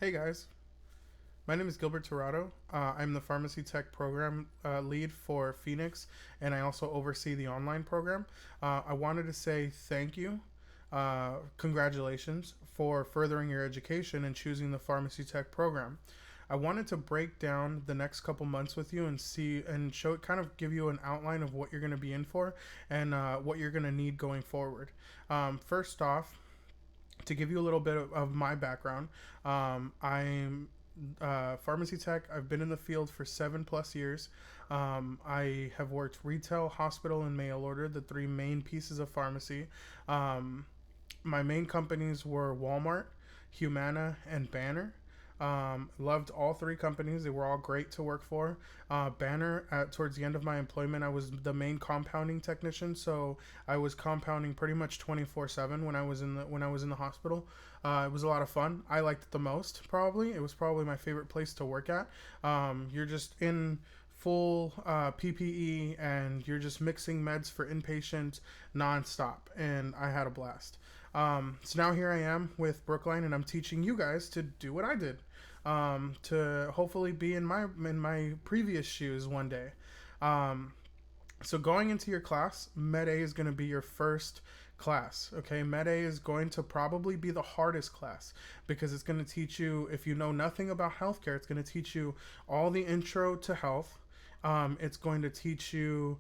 Hey guys, my name is Gilbert Tirado. I'm the Pharmacy Tech Program lead for Phoenix, and I also oversee the online program. I wanted to say thank you, congratulations for furthering your education and choosing the Pharmacy Tech Program. I wanted to break down the next couple months with you and see and show, kind of give you an outline of what you're going to be in for and what you're going to need going forward. First off, to give you a little bit of my background, I'm pharmacy tech. I've been in the field for 7+ years. I have worked retail, hospital, and mail order, the three main pieces of pharmacy. My main companies were Walmart, Humana, and Banner. Loved all three companies. They were all great to work for. Banner, towards the end of my employment, I was the main compounding technician, so I was compounding pretty much 24/7 when I was in the hospital. It was a lot of fun. I liked it the most. Probably it was probably my favorite place to work at. You're just in full PPE and you're just mixing meds for inpatient nonstop, and I had a blast. So now here I am with Brookline, and I'm teaching you guys to do what I did, to hopefully be in my previous shoes one day. So going into your class, Med A is going to be your first class. Okay, Med A is going to probably be the hardest class because it's going to teach you, if you know nothing about healthcare, it's going to teach you all the intro to health. It's going to teach you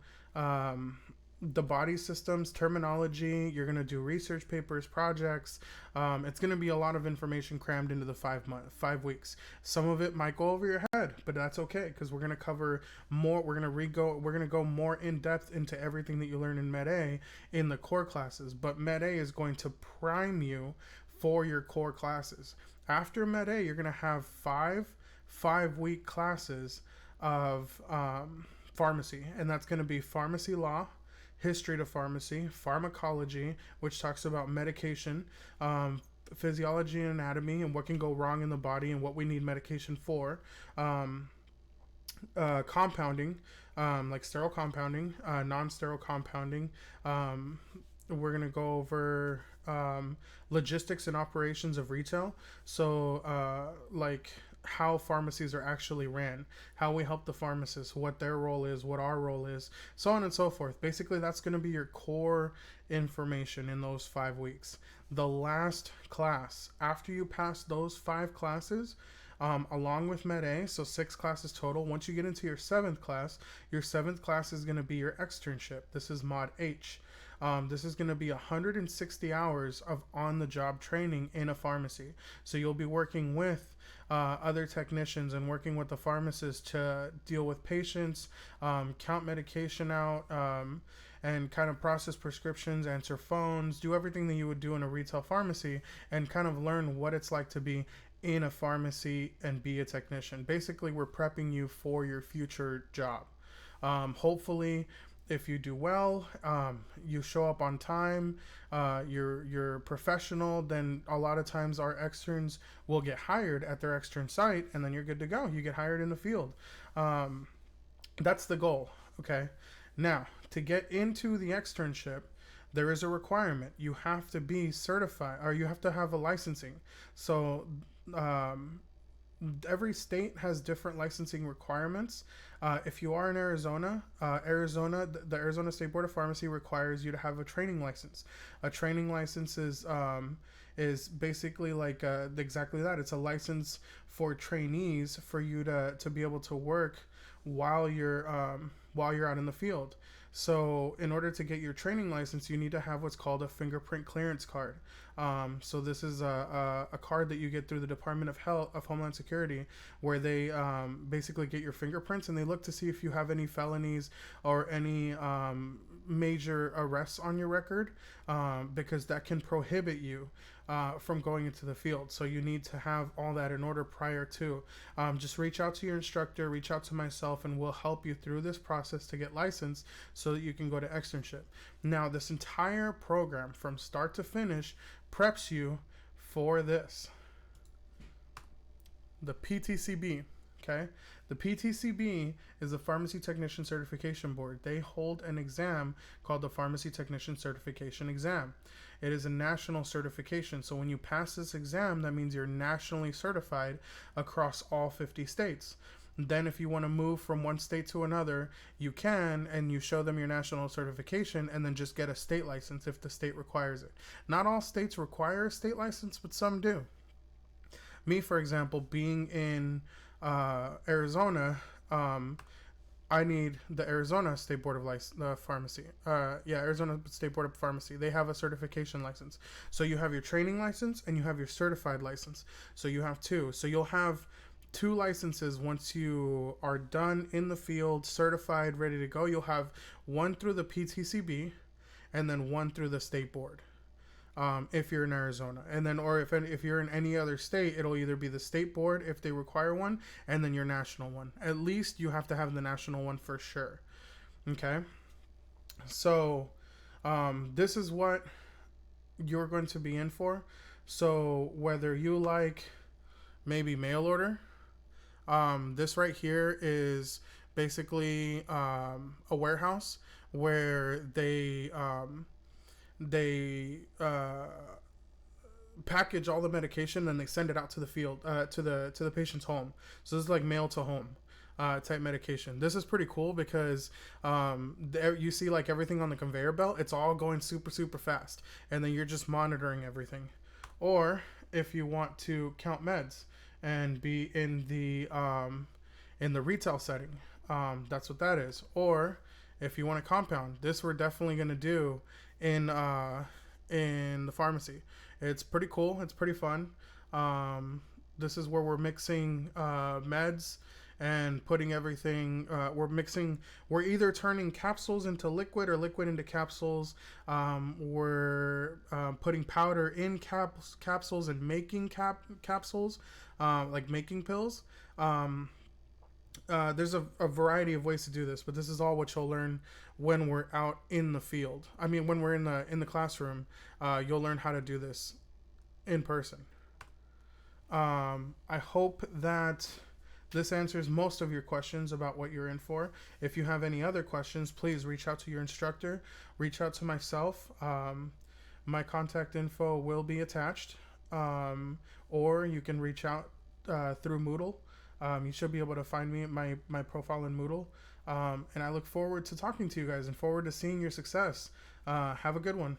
the body systems, terminology. You're going to do research papers, projects. It's going to be a lot of information crammed into the 5 weeks. Some of it might go over your head, but that's okay because we're going to cover more. We're going to go more in depth into everything that you learn in Med A in the core classes. But Med A is going to prime you for your core classes. After Med A, you're going to have five-week classes of pharmacy, and that's going to be pharmacy law, history to pharmacy, pharmacology, which talks about medication, physiology and anatomy, and what can go wrong in the body and what we need medication for. Compounding, like sterile compounding, non-sterile compounding. We're going to go over logistics and operations of retail. So, like how pharmacies are actually ran, how we help the pharmacists, what their role is, what our role is, so on and so forth. Basically, that's going to be your core information in those 5 weeks. The last class, after you pass those 5 classes, along with Med A, so 6 classes total. Once you get into your seventh class is going to be your externship. This is Mod H. This is going to be 160 hours of on-the-job training in a pharmacy. So you'll be working with other technicians and working with the pharmacist to deal with patients, count medication out, and kind of process prescriptions, answer phones, do everything that you would do in a retail pharmacy, and kind of learn what it's like to be in a pharmacy and be a technician. Basically, we're prepping you for your future job. Hopefully, if you do well, you show up on time, you're professional, then a lot of times our externs will get hired at their extern site, and then you're good to go. You get hired in the field. That's the goal, okay? Now, to get into the externship, there is a requirement. You have to be certified, or you have to have a licensing. So, every state has different licensing requirements. If you are in Arizona, the Arizona State Board of Pharmacy requires you to have a training license. A training license is basically like exactly that. It's a license for trainees for you to be able to work while you're out in the field. So in order to get your training license, you need to have what's called a fingerprint clearance card. So this is a card that you get through the Department of Homeland Security, where they basically get your fingerprints and they look to see if you have any felonies or any major arrests on your record, because that can prohibit you from going into the field. So you need to have all that in order prior to. Just reach out to your instructor, reach out to myself, and we'll help you through this process to get licensed so that you can go to externship. Now, this entire program from start to finish preps you for this. The PTCB. Okay, the PTCB is the Pharmacy Technician Certification Board. They hold an exam called the Pharmacy Technician Certification Exam. It is a national certification, so when you pass this exam, that means you're nationally certified across all 50 states. Then if you want to move from one state to another, you can, and you show them your national certification and then just get a state license if the state requires it. Not all states require a state license, but some do. Me, for example, being in Arizona, I need the Arizona State Board of Pharmacy. Arizona State Board of Pharmacy. They have a certification license. So you have your training license and you have your certified license. So you have two. So you'll have two licenses once you are done in the field, certified, ready to go. You'll have one through the PTCB and then one through the state board. If you're in Arizona, and then, or if you're in any other state, it'll either be the state board if they require one, and then your national one. At least you have to have the national one for sure. Okay, so this is what you're going to be in for. So whether you like maybe mail order, this right here is basically a warehouse where they package all the medication and they send it out to the field, to the patient's home. So this is like mail to home type medication. This is pretty cool because there you see like everything on the conveyor belt. It's all going super fast, and then you're just monitoring everything. Or if you want to count meds and be in the retail setting, that's what that is. Or if you want to compound, this we're definitely going to do in the pharmacy. It's pretty cool. It's pretty fun. This is where we're mixing meds and putting everything. We're either turning capsules into liquid or liquid into capsules. We're putting powder in capsules and making capsules, like making pills. There's a variety of ways to do this, but this is all what you'll learn when we're out in the field. I mean, when we're in the classroom, you'll learn how to do this in person. I hope that this answers most of your questions about what you're in for. If you have any other questions, please reach out to your instructor, reach out to myself. My contact info will be attached, or you can reach out through Moodle. You should be able to find me, my profile in Moodle. And I look forward to talking to you guys and forward to seeing your success. Have a good one.